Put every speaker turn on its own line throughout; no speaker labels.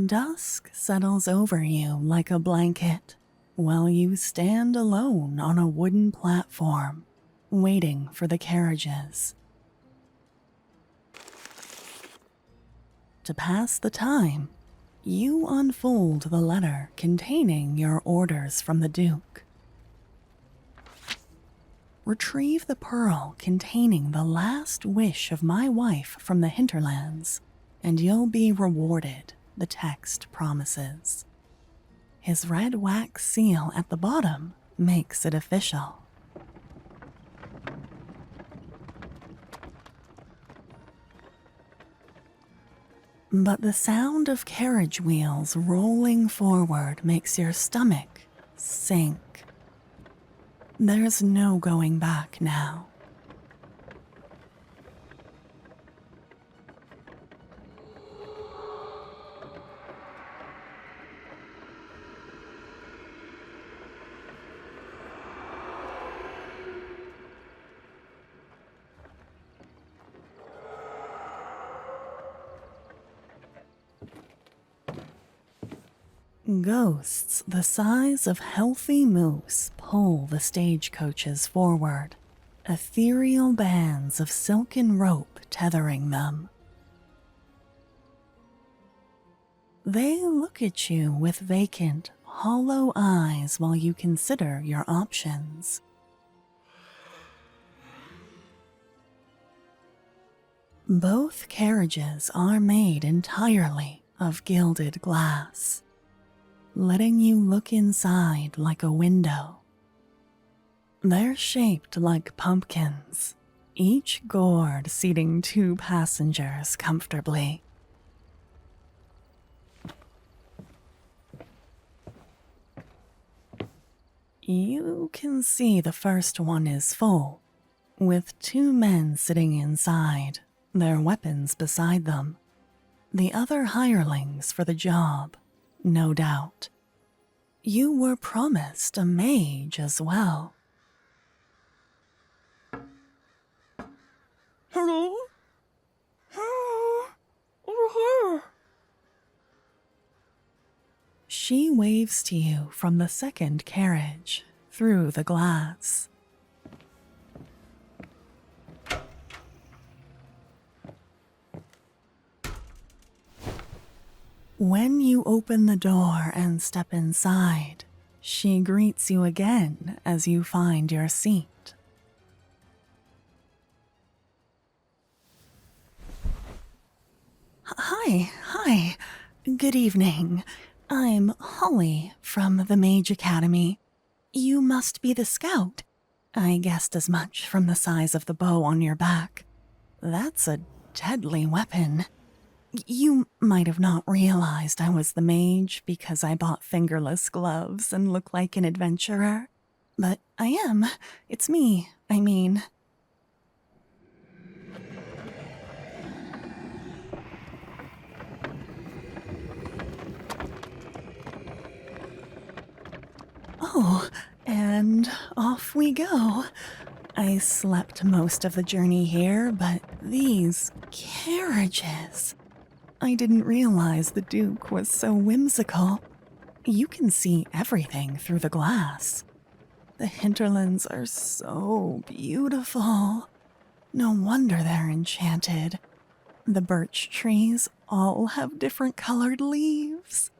Dusk settles over you like a blanket while you stand alone on a wooden platform, waiting for the carriages. To pass the time, you unfold the letter containing your orders from the Duke. Retrieve the pearl containing the last wish of my wife from the hinterlands, and you'll be rewarded, the text promises. His red wax seal at the bottom makes it official. But the sound of carriage wheels rolling forward makes your stomach sink. There's no going back now. Ghosts the size of healthy moose pull the stagecoaches forward, ethereal bands of silken rope tethering them. They look at you with vacant, hollow eyes while you consider your options. Both carriages are made entirely of gilded glass, letting you look inside like a window. They're shaped like pumpkins, each gourd seating 2 passengers comfortably. You can see the first one is full, with 2 men sitting inside, their weapons beside them. The other hirelings for the job, no doubt. You were promised a mage as well.
Hello? Over here.
She waves to you from the second carriage, through the glass. When you open the door and step inside, she greets you again as you find your seat. Hi. Good evening. I'm Holly from the Mage Academy. You must be the scout. I guessed as much from the size of the bow on your back. That's a deadly weapon. You might have not realized I was the mage because I bought fingerless gloves and look like an adventurer. But I am. It's me, I mean. Oh, and off we go. I slept most of the journey here, but these carriages. I didn't realize the Duke was so whimsical. You can see everything through the glass. The hinterlands are so beautiful. No wonder they're enchanted. The birch trees all have different colored leaves.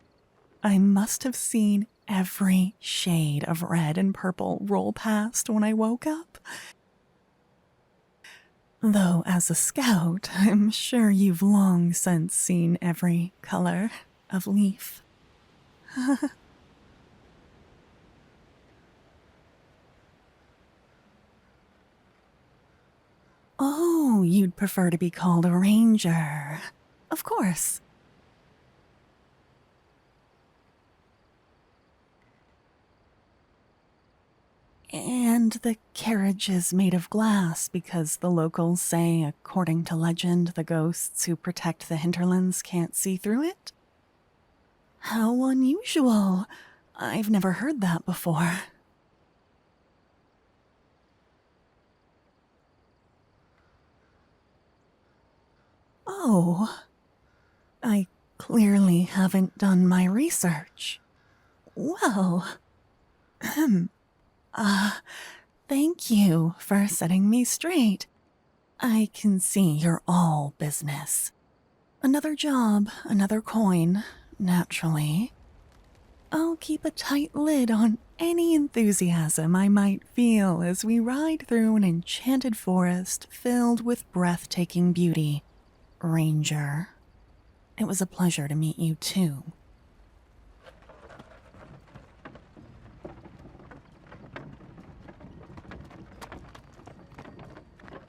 I must have seen every shade of red and purple roll past when I woke up. Though as a scout, I'm sure you've long since seen every color of leaf. Oh, you'd prefer to be called a ranger. Of course. And the carriage is made of glass because the locals say, according to legend, the ghosts who protect the hinterlands can't see through it? How unusual. I've never heard that before. Oh. I clearly haven't done my research. Well, thank you for setting me straight. I can see you're all business. Another job, another coin, naturally. I'll keep a tight lid on any enthusiasm I might feel as we ride through an enchanted forest filled with breathtaking beauty. Ranger. It was a pleasure to meet you, too.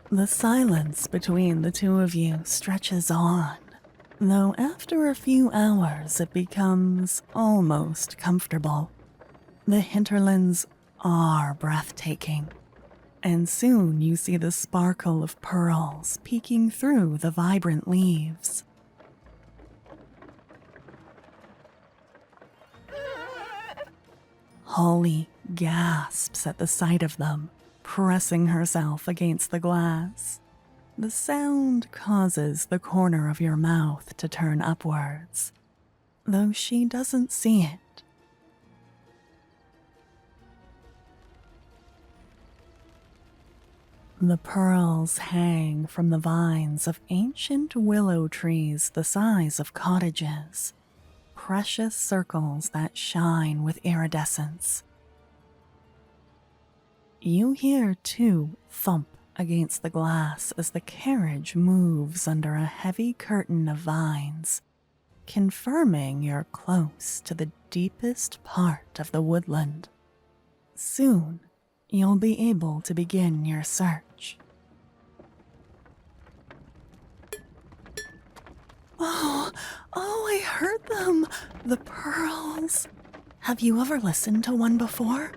The silence between the two of you stretches on, though after a few hours it becomes almost comfortable. The hinterlands are breathtaking, and soon you see the sparkle of pearls peeking through the vibrant leaves. Holly gasps at the sight of them, pressing herself against the glass. The sound causes the corner of your mouth to turn upwards, though she doesn't see it. The pearls hang from the vines of ancient willow trees the size of cottages, precious circles that shine with iridescence. You hear two thump against the glass as the carriage moves under a heavy curtain of vines, confirming you're close to the deepest part of the woodland. Soon, you'll be able to begin your search. Oh, I heard them! The pearls! Have you ever listened to one before?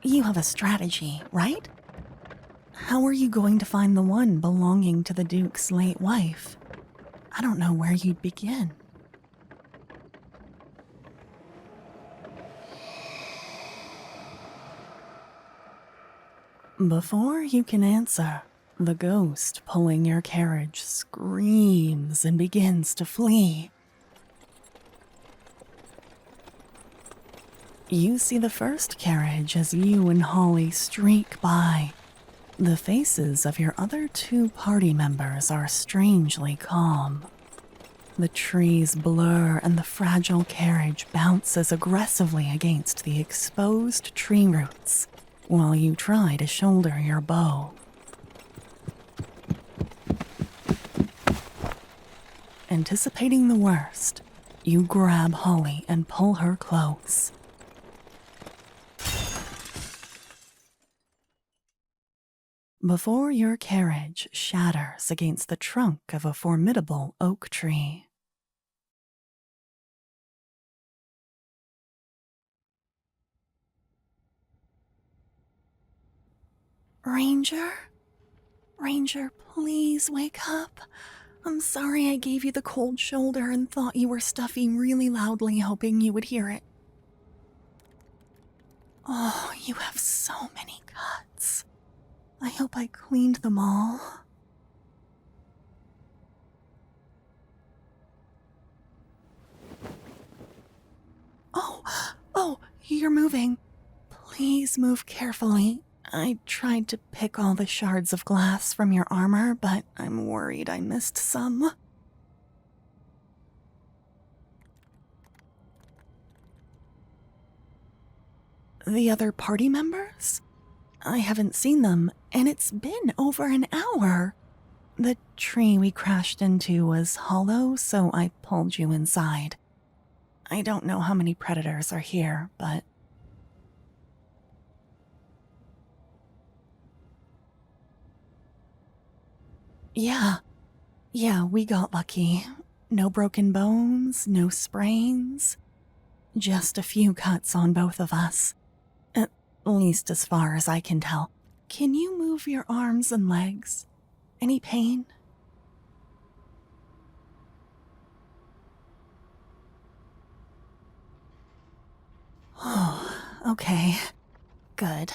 You have a strategy, right? How are you going to find the one belonging to the Duke's late wife? I don't know where you'd begin. Before you can answer, the ghost pulling your carriage screams and begins to flee. You see the first carriage as you and Holly streak by. The faces of your other two party members are strangely calm. The trees blur and the fragile carriage bounces aggressively against the exposed tree roots while you try to shoulder your bow. Anticipating the worst, you grab Holly and pull her close. Before your carriage shatters against the trunk of a formidable oak tree. Ranger? Ranger, please wake up. I'm sorry I gave you the cold shoulder and thought you were stuffing really loudly, hoping you would hear it. Oh, you have so many cuts. I hope I cleaned them all. Oh, you're moving. Please move carefully. I tried to pick all the shards of glass from your armor, but I'm worried I missed some. The other party members? I haven't seen them, and it's been over an hour. The tree we crashed into was hollow, so I pulled you inside. I don't know how many predators are here, but... Yeah, we got lucky. No broken bones, no sprains. Just a few cuts on both of us. At least as far as I can tell. Can you move your arms and legs? Any pain? Oh, okay. Good.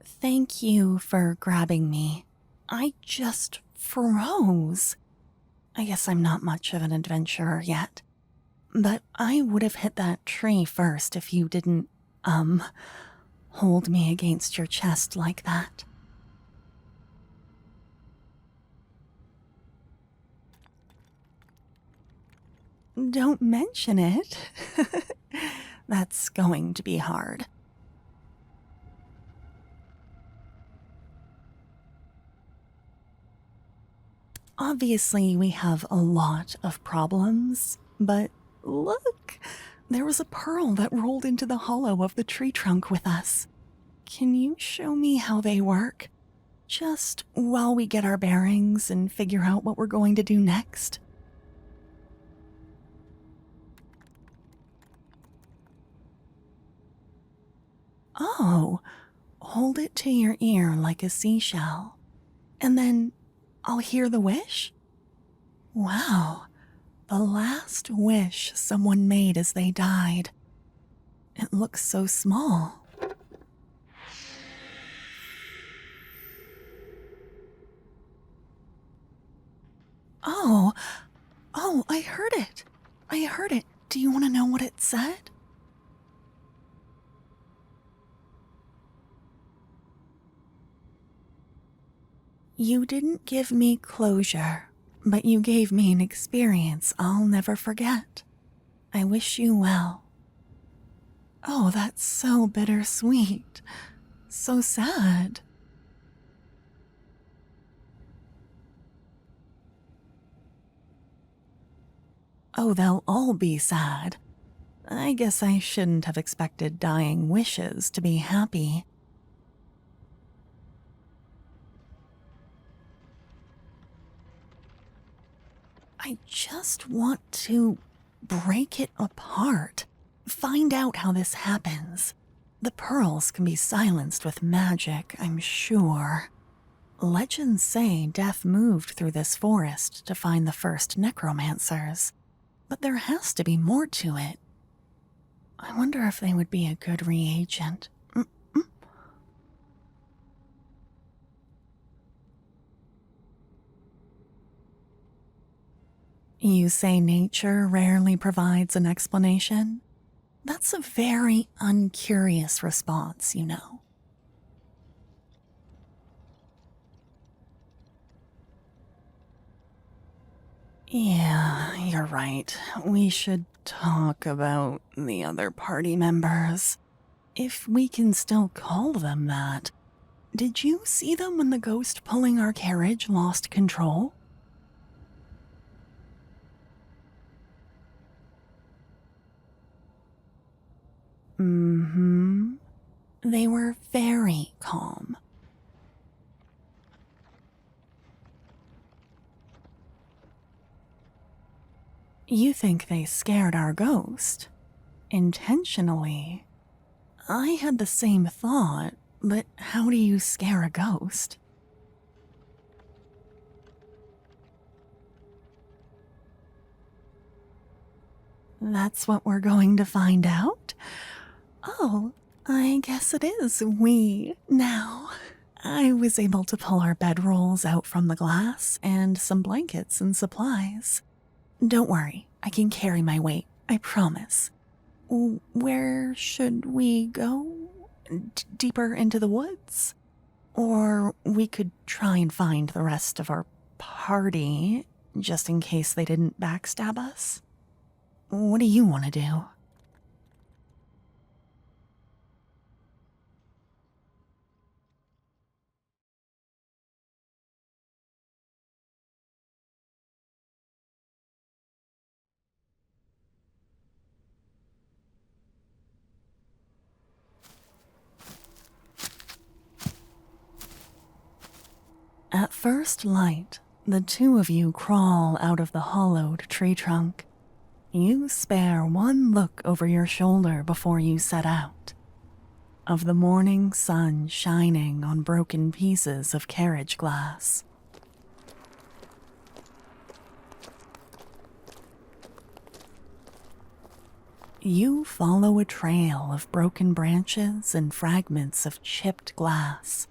Thank you for grabbing me. I just froze. I guess I'm not much of an adventurer yet. but I would have hit that tree first if you didn't, hold me against your chest like that. Don't mention it. That's going to be hard. Obviously, we have a lot of problems, but look, there was a pearl that rolled into the hollow of the tree trunk with us. Can you show me how they work? Just while we get our bearings and figure out what we're going to do next. Oh, hold it to your ear like a seashell, and then I'll hear the wish? Wow, the last wish someone made as they died. It looks so small. Oh, I heard it. I heard it. Do you want to know what it said? You didn't give me closure, but you gave me an experience I'll never forget. I wish you well. Oh, that's so bittersweet. So sad. Oh, they'll all be sad. I guess I shouldn't have expected dying wishes to be happy. I just want to break it apart. Find out how this happens. The pearls can be silenced with magic, I'm sure. Legends say Death moved through this forest to find the first necromancers, but there has to be more to it. I wonder if they would be a good reagent. You say nature rarely provides an explanation? That's a very uncurious response, you know. Yeah, you're right. We should talk about the other party members. If we can still call them that. Did you see them when the ghost pulling our carriage lost control? Mm-hmm. They were very calm. You think they scared our ghost? Intentionally? I had the same thought, but how do you scare a ghost? That's what we're going to find out? Oh, I guess it is we now. I was able to pull our bedrolls out from the glass and some blankets and supplies. Don't worry, I can carry my weight, I promise. Where should we go? Deeper into the woods? Or we could try and find the rest of our party, just in case they didn't backstab us. What do you want to do? At first light, the two of you crawl out of the hollowed tree trunk. You spare one look over your shoulder before you set out. Of the morning sun shining on broken pieces of carriage glass. You follow a trail of broken branches and fragments of chipped glass,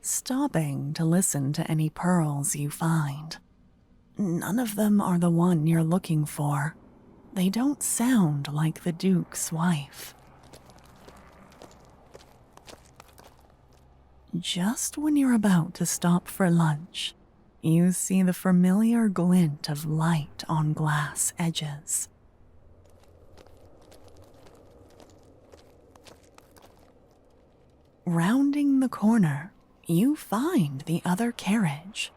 stopping to listen to any pearls you find. None of them are the one you're looking for. they don't sound like the Duke's wife. Just when you're about to stop for lunch, you see the familiar glint of light on glass edges. Rounding the corner, you find the other carriage,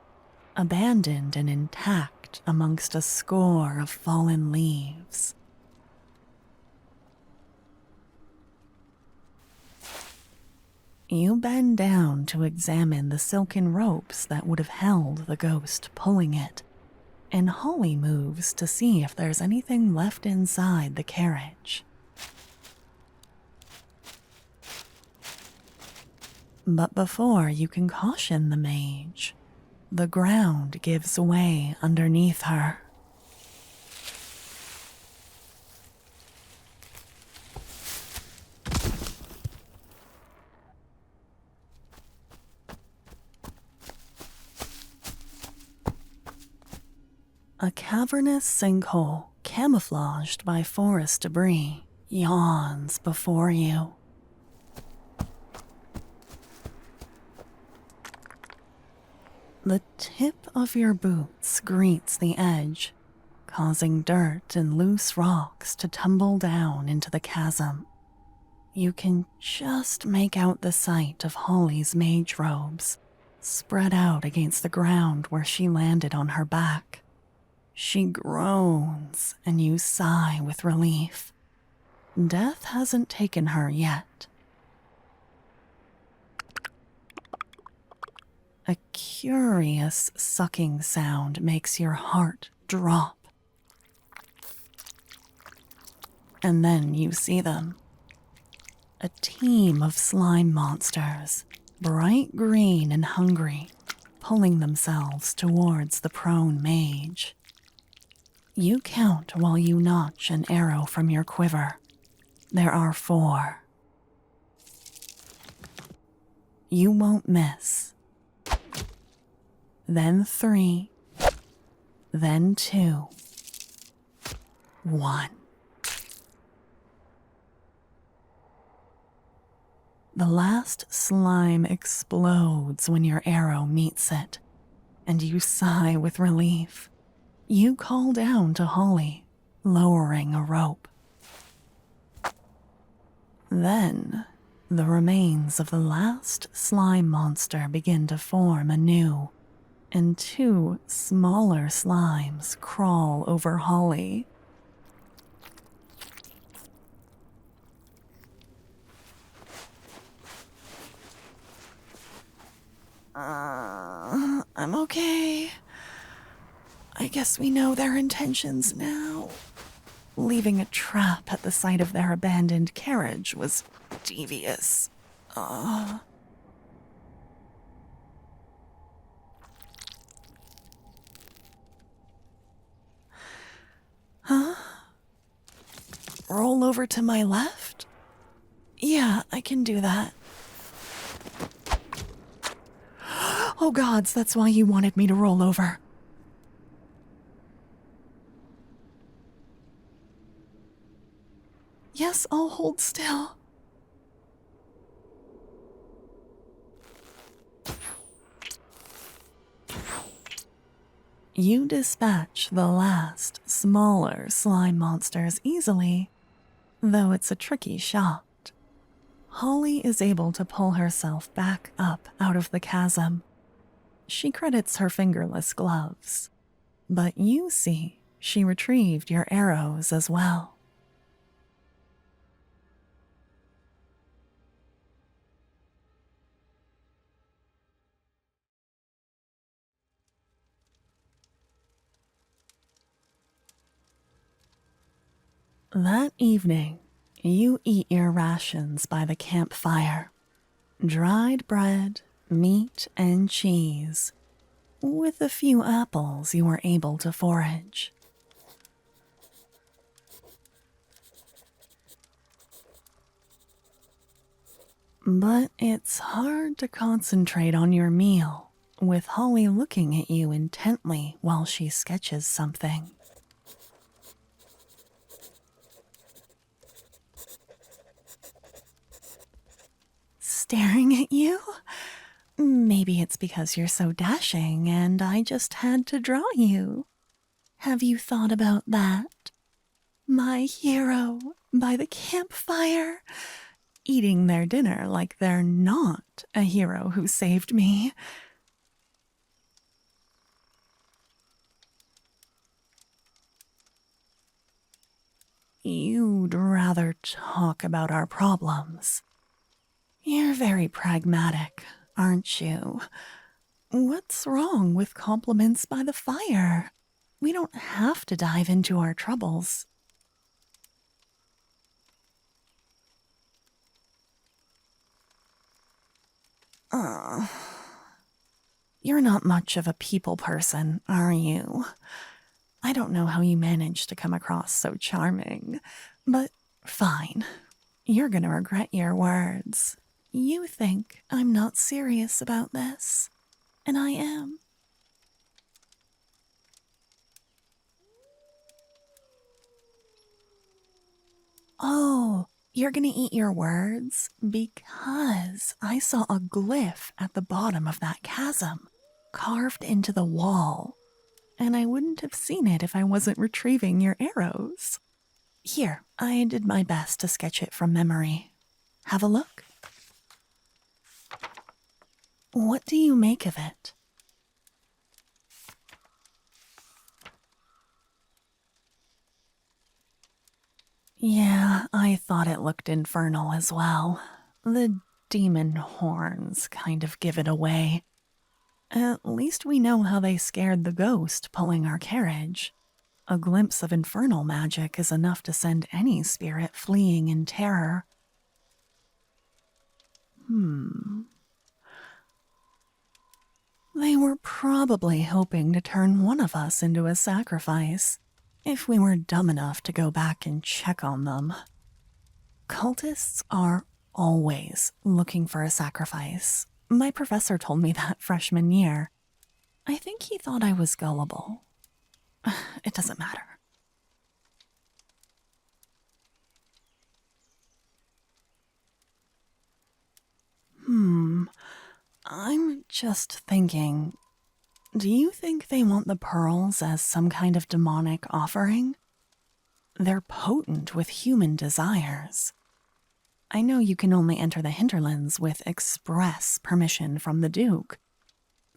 abandoned and intact amongst a score of fallen leaves. You bend down to examine the silken ropes that would have held the ghost pulling it, and Holly moves to see if there's anything left inside the carriage. But before you can caution the mage, the ground gives way underneath her. A cavernous sinkhole, camouflaged by forest debris, yawns before you. The tip of your boots greets the edge, causing dirt and loose rocks to tumble down into the chasm. You can just make out the sight of Holly's mage robes, spread out against the ground where she landed on her back. She groans, and you sigh with relief. Death hasn't taken her yet. A curious sucking sound makes your heart drop. And then you see them. A team of slime monsters, bright green and hungry, pulling themselves towards the prone mage. You count while you notch an arrow from your quiver. There are 4. You won't miss. Then 3. Then 2. 1. The last slime explodes when your arrow meets it, and you sigh with relief. You call down to Holly, lowering a rope. Then, the remains of the last slime monster begin to form anew, and 2 smaller slimes crawl over Holly. I'm okay. I guess we know their intentions now. Leaving a trap at the site of their abandoned carriage was devious. Huh? Roll over to my left? Yeah, I can do that. Oh gods, that's why you wanted me to roll over. Yes, I'll hold still. You dispatch the last, smaller slime monsters easily, though it's a tricky shot. Holly is able to pull herself back up out of the chasm. She credits her fingerless gloves, but you see she retrieved your arrows as well. That evening, you eat your rations by the campfire. Dried bread, meat, and cheese, with a few apples you were able to forage. But it's hard to concentrate on your meal with Holly looking at you intently while she sketches something. staring at you? Maybe it's because you're so dashing and I just had to draw you. Have you thought about that? My hero by the campfire, eating their dinner like they're not a hero who saved me. You'd rather talk about our problems. You're very pragmatic, aren't you? What's wrong with compliments by the fire? We don't have to dive into our troubles. You're not much of a people person, are you? I don't know how you manage to come across so charming, but fine. You're gonna regret your words. You think I'm not serious about this, and I am. Oh, you're gonna eat your words? Because I saw a glyph at the bottom of that chasm, carved into the wall, and I wouldn't have seen it if I wasn't retrieving your arrows. Here, I did my best to sketch it from memory. Have a look. What do you make of it? Yeah, I thought it looked infernal as well. The demon horns kind of give it away. At least we know how they scared the ghost pulling our carriage. A glimpse of infernal magic is enough to send any spirit fleeing in terror. They were probably hoping to turn one of us into a sacrifice, if we were dumb enough to go back and check on them. Cultists are always looking for a sacrifice. My professor told me that freshman year. I think he thought I was gullible. It doesn't matter. I'm just thinking, do you think they want the pearls as some kind of demonic offering? They're potent with human desires. I know you can only enter the hinterlands with express permission from the Duke.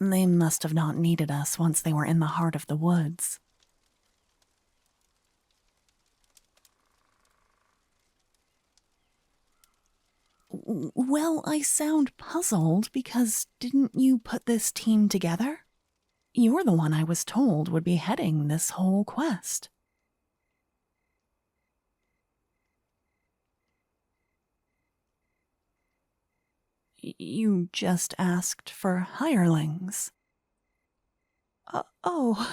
They must have not needed us once they were in the heart of the woods. Well, I sound puzzled because didn't you put this team together? You're the one I was told would be heading this whole quest. You just asked for hirelings. Oh.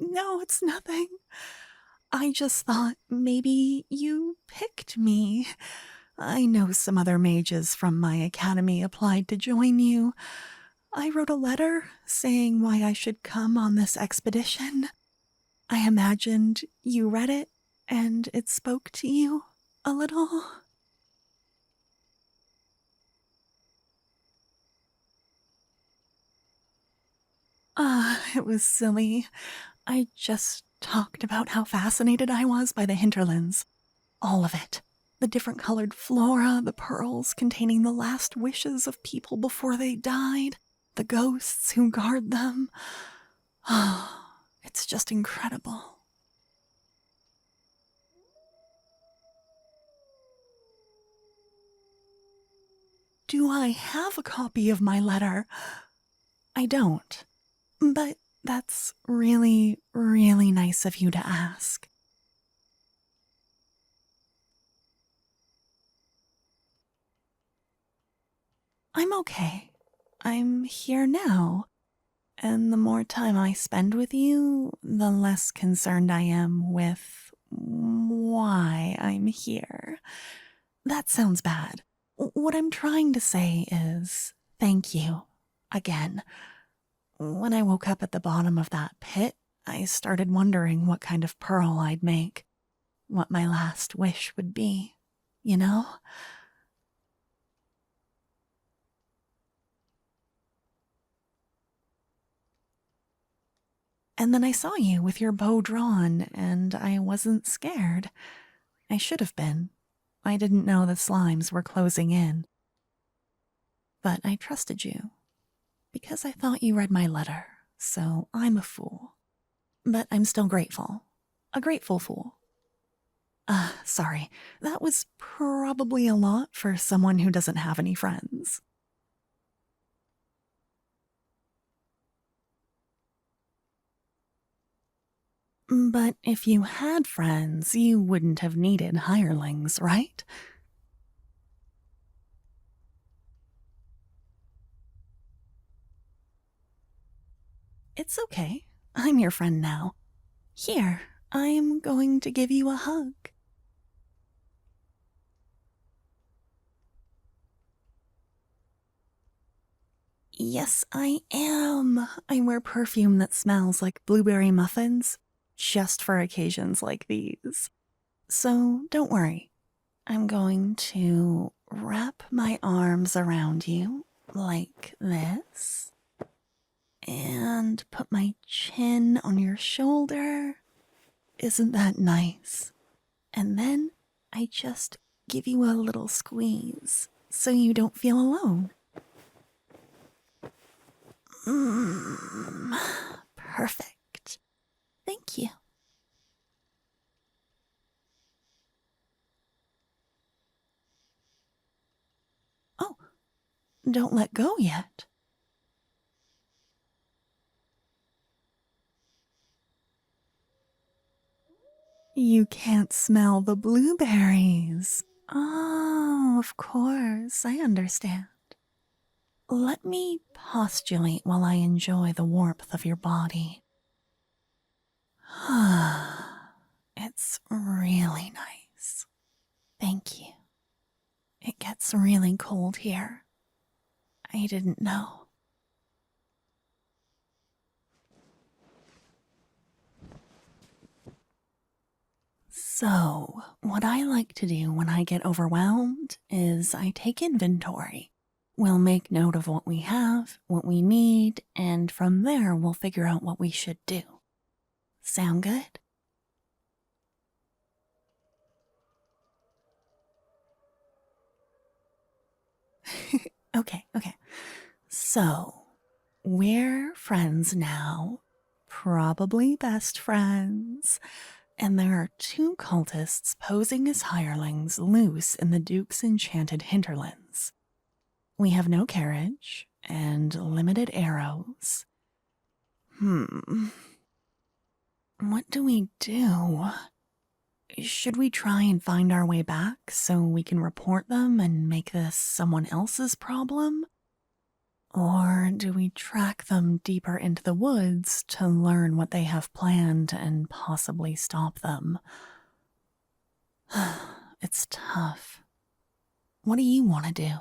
No, it's nothing. I just thought maybe you picked me. I know some other mages from my academy applied to join you. I wrote a letter saying why I should come on this expedition. I imagined you read it and it spoke to you a little. It was silly. I just talked about how fascinated I was by the hinterlands. All of it. The different colored flora, the pearls containing the last wishes of people before they died, the ghosts who guard them. It's just incredible. Do I have a copy of my letter? I don't. But that's really, really nice of you to ask. I'm okay. I'm here now. And the more time I spend with you, the less concerned I am with why I'm here. That sounds bad. What I'm trying to say is thank you. Again. When I woke up at the bottom of that pit, I started wondering what kind of pearl I'd make, what my last wish would be, you know? And then I saw you with your bow drawn, and I wasn't scared. I should have been. I didn't know the slimes were closing in. But I trusted you, because I thought you read my letter, so I'm a fool. But I'm still grateful. A grateful fool. Sorry, that was probably a lot for someone who doesn't have any friends. But if you had friends, you wouldn't have needed hirelings, right? It's okay. I'm your friend now. Here, I'm going to give you a hug. Yes, I am. I wear perfume that smells like blueberry muffins, just for occasions like these. So don't worry. I'm going to wrap my arms around you like this and put my chin on your shoulder. Isn't that nice? And then I just give you a little squeeze so you don't feel alone. Perfect. Thank you. Oh, don't let go yet. You can't smell the blueberries. Oh, of course, I understand. Let me postulate while I enjoy the warmth of your body. It's really nice. Thank you. It gets really cold here. I didn't know. So, what I like to do when I get overwhelmed is I take inventory. We'll make note of what we have, what we need, and from there we'll figure out what we should do. Sound good? Okay. So, we're friends now. Probably best friends. And there are two cultists posing as hirelings loose in the Duke's enchanted hinterlands. We have no carriage and limited arrows. What do we do? Should we try and find our way back so we can report them and make this someone else's problem? Or do we track them deeper into the woods to learn what they have planned and possibly stop them? It's tough. What do you want to do?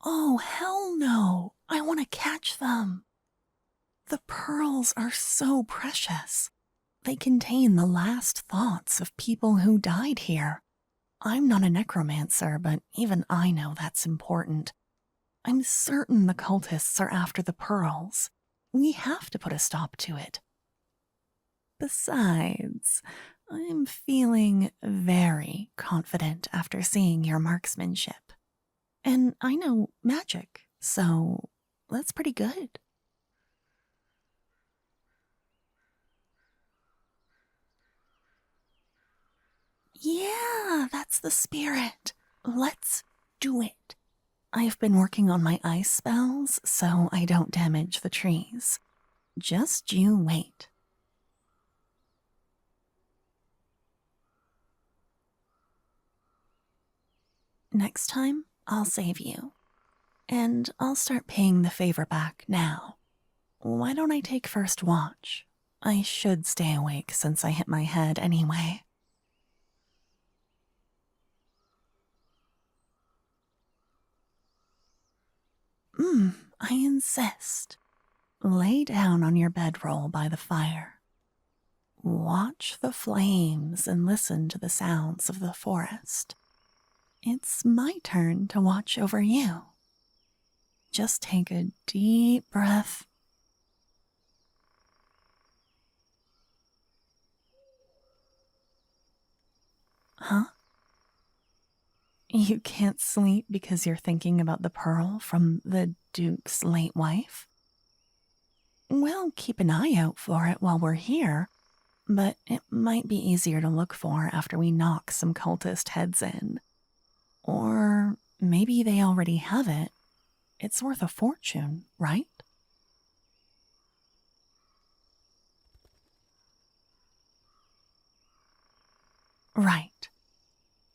Oh, hell no! I want to catch them! The pearls are so precious. They contain the last thoughts of people who died here. I'm not a necromancer, but even I know that's important. I'm certain the cultists are after the pearls. We have to put a stop to it. Besides, I'm feeling very confident after seeing your marksmanship. And I know magic, so that's pretty good. Yeah, that's the spirit. Let's do it. I've been working on my ice spells so I don't damage the trees. Just you wait. Next time, I'll save you. And I'll start paying the favor back now. Why don't I take first watch? I should stay awake since I hit my head anyway. I insist. Lay down on your bedroll by the fire. Watch the flames and listen to the sounds of the forest. It's my turn to watch over you. Just take a deep breath. Huh? You can't sleep because you're thinking about the pearl from the Duke's late wife? We'll keep an eye out for it while we're here, but it might be easier to look for after we knock some cultist heads in. Or maybe they already have it. It's worth a fortune, right? Right.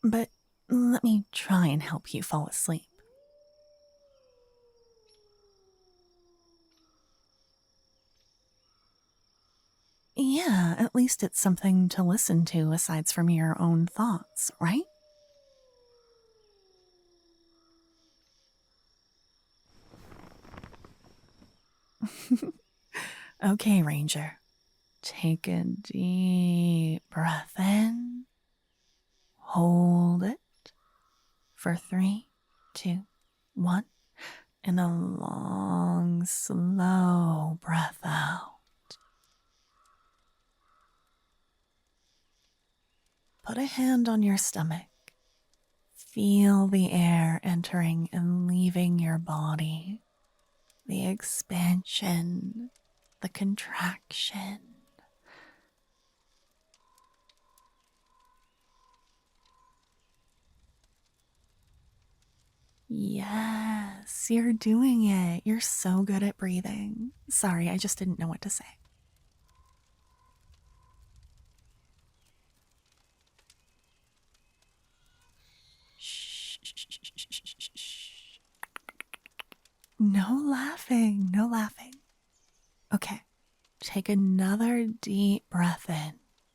But let me try and help you fall asleep. Yeah, at least it's something to listen to aside from your own thoughts, right? Okay, Ranger. Take a deep breath in. Hold it for 3, 2, 1, and a long, slow breath out. Put a hand on your stomach. Feel the air entering and leaving your body. The expansion, the contraction. Yes, you're doing it. You're so good at breathing. Sorry, I just didn't know what to say. Shh, shh, shh, shh, shh, shh, shh, shh. No laughing, no laughing. Okay, take another deep breath in,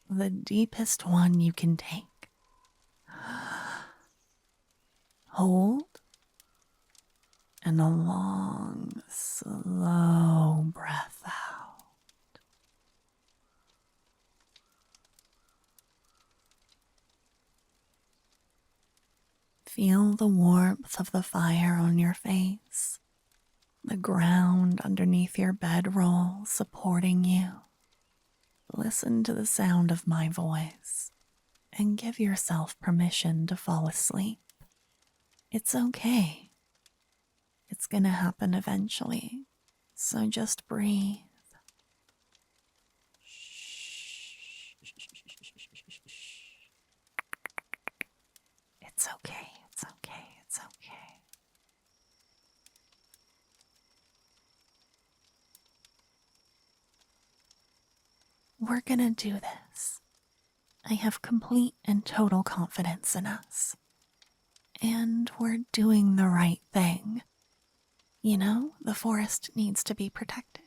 the deepest one you can take. Hold, and a long, slow breath out. Feel the warmth of the fire on your face, the ground underneath your bedroll supporting you. Listen to the sound of my voice and give yourself permission to fall asleep. It's okay. It's gonna happen eventually, so just breathe. It's okay, it's okay, it's okay. We're gonna do this. I have complete and total confidence in us. And we're doing the right thing. You know, the forest needs to be protected.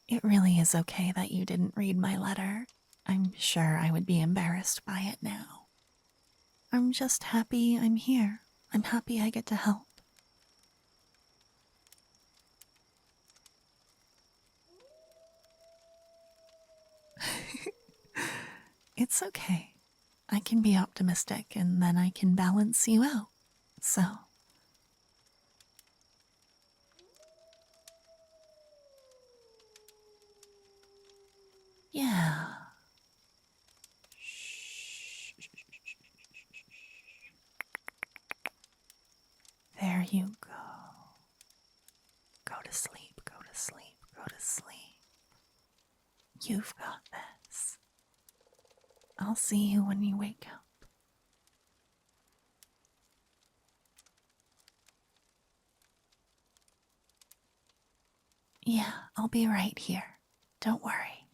It really is okay that you didn't read my letter. I'm sure I would be embarrassed by it now. I'm just happy I'm here. I'm happy I get to help. It's okay. I can be optimistic and then I can balance you out. So, yeah. There you go. Go to sleep, go to sleep, go to sleep. You've got this. I'll see you when you wake up. Yeah, I'll be right here. Don't worry.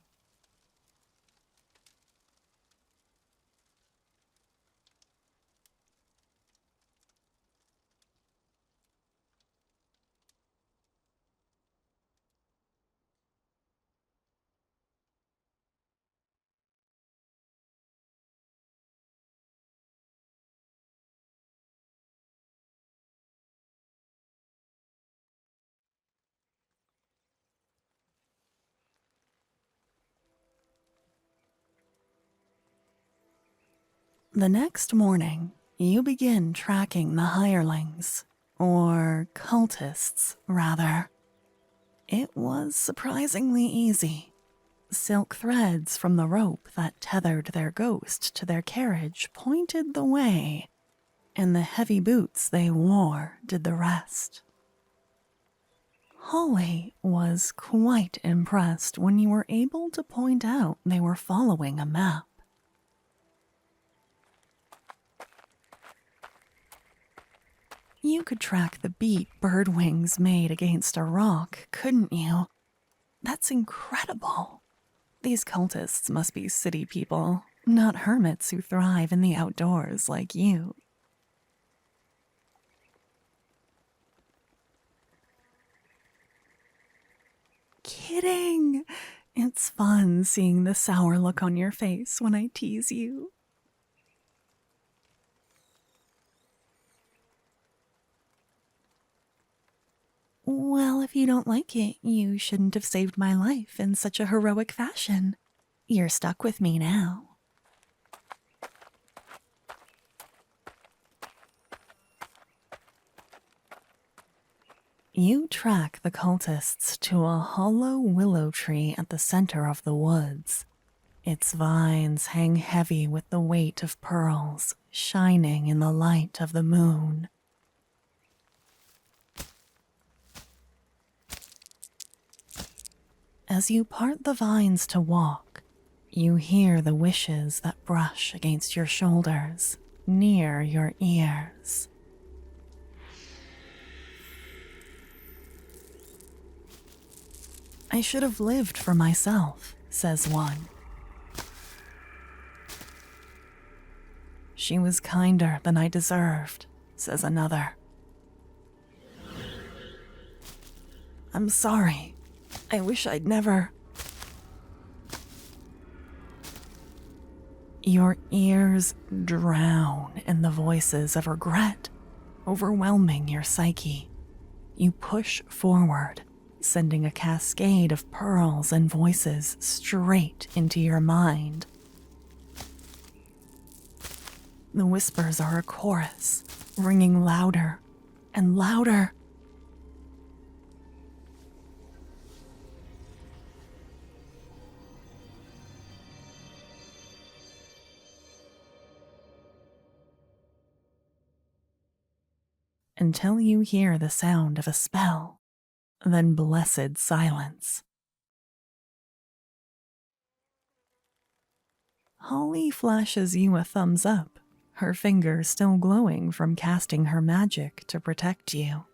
The next morning, you begin tracking the hirelings, or cultists, rather. It was surprisingly easy. Silk threads from the rope that tethered their ghost to their carriage pointed the way, and the heavy boots they wore did the rest. Holly was quite impressed when you were able to point out they were following a map. You could track the beat bird wings made against a rock, couldn't you? That's incredible. These cultists must be city people, not hermits who thrive in the outdoors like you. Kidding! It's fun seeing the sour look on your face when I tease you. Well, if you don't like it, you shouldn't have saved my life in such a heroic fashion. You're stuck with me now. You track the cultists to a hollow willow tree at the center of the woods. Its vines hang heavy with the weight of pearls, shining in the light of the moon. As you part the vines to walk, you hear the wishes that brush against your shoulders, near your ears. I should have lived for myself, says one. She was kinder than I deserved, says another. I'm sorry. I wish I'd never. Your ears drown in the voices of regret, overwhelming your psyche. You push forward, sending a cascade of pearls and voices straight into your mind. The whispers are a chorus, ringing louder and louder. Until you hear the sound of a spell, then blessed silence. Holly flashes you a thumbs up, her fingers still glowing from casting her magic to protect you.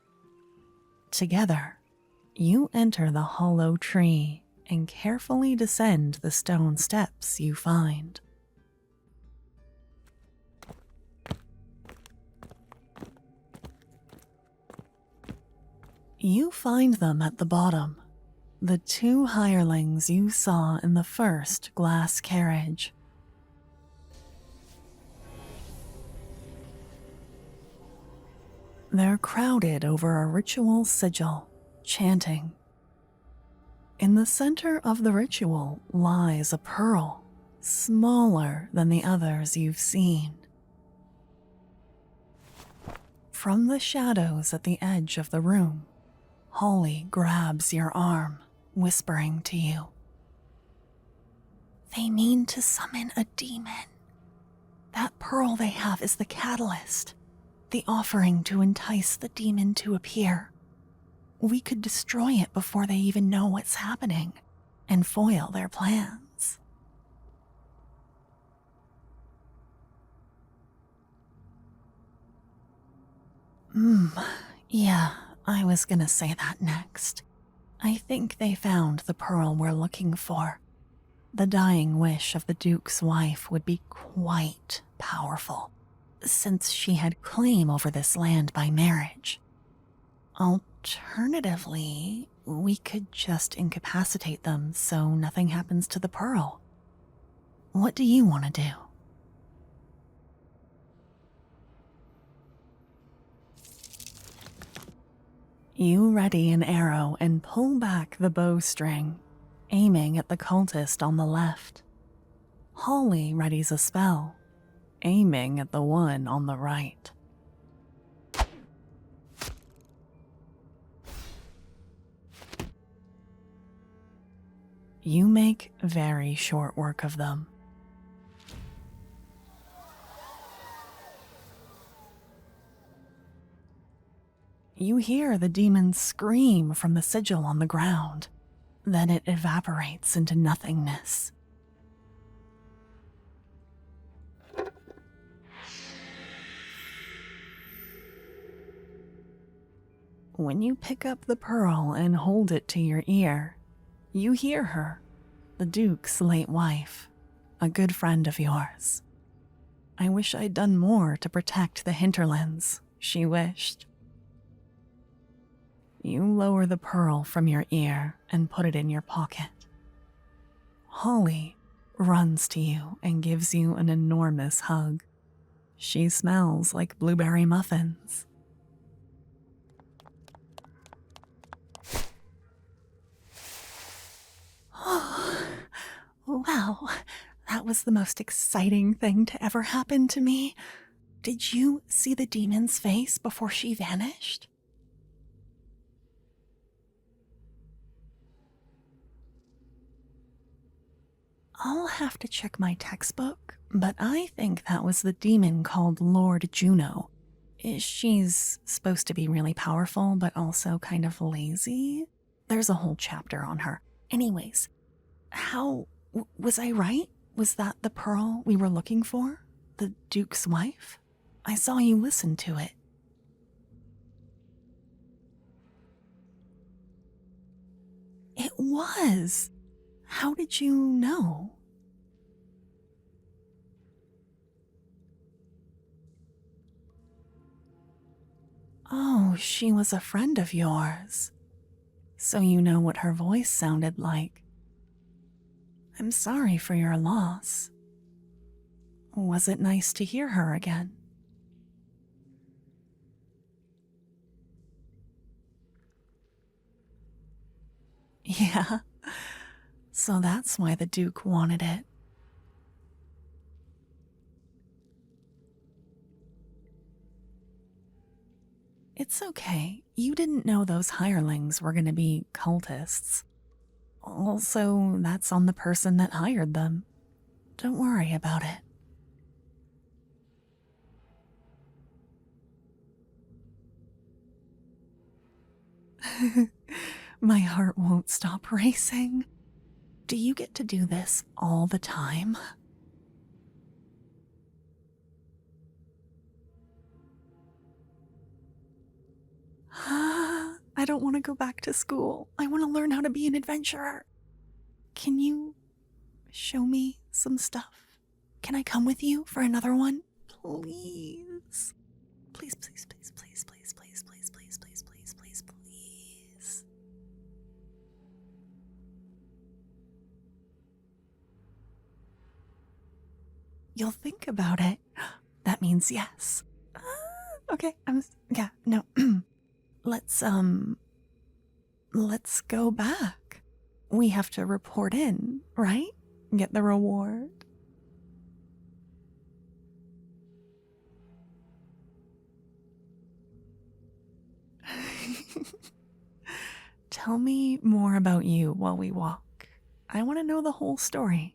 Together, you enter the hollow tree and carefully descend the stone steps you find. You find them at the bottom, the two hirelings you saw in the first glass carriage. They're crowded over a ritual sigil, chanting. In the center of the ritual lies a pearl, smaller than the others you've seen. From the shadows at the edge of the room, Holly grabs your arm, whispering to you. They mean to summon a demon. That pearl they have is the catalyst, the offering to entice the demon to appear. We could destroy it before they even know what's happening and foil their plans. Yeah, I was gonna say that next. I think they found the pearl we're looking for. The dying wish of the Duke's wife would be quite powerful, since she had claim over this land by marriage. Alternatively, we could just incapacitate them so nothing happens to the pearl. What do you want to do? You ready an arrow and pull back the bowstring, aiming at the cultist on the left. Holly readies a spell, aiming at the one on the right. You make very short work of them. You hear the demon scream from the sigil on the ground. Then it evaporates into nothingness. When you pick up the pearl and hold it to your ear, you hear her, the Duke's late wife, a good friend of yours. I wish I'd done more to protect the hinterlands, she wished. You lower the pearl from your ear and put it in your pocket. Holly runs to you and gives you an enormous hug. She smells like blueberry muffins. Oh, wow, that was the most exciting thing to ever happen to me. Did you see the demon's face before she vanished? I'll have to check my textbook, but I think that was the demon called Lord Juno. She's supposed to be really powerful, but also kind of lazy. There's a whole chapter on her. Anyways, was I right? Was that the pearl we were looking for? The Duke's wife? I saw you listen to it. It was. How did you know? Oh, she was a friend of yours. So you know what her voice sounded like. I'm sorry for your loss. Was it nice to hear her again? Yeah, so that's why the Duke wanted it. It's okay. You didn't know those hirelings were going to be cultists. Also, that's on the person that hired them. Don't worry about it. My heart won't stop racing. Do you get to do this all the time? I don't want to go back to school. I want to learn how to be an adventurer. Can you show me some stuff? Can I come with you for another one? Please. Please, please, please, please, please, please, please, please, please, please, please, please. You'll think about it. That means yes. Okay, no. Let's go back. We have to report in, right? Get the reward. Tell me more about you while we walk. I want to know the whole story.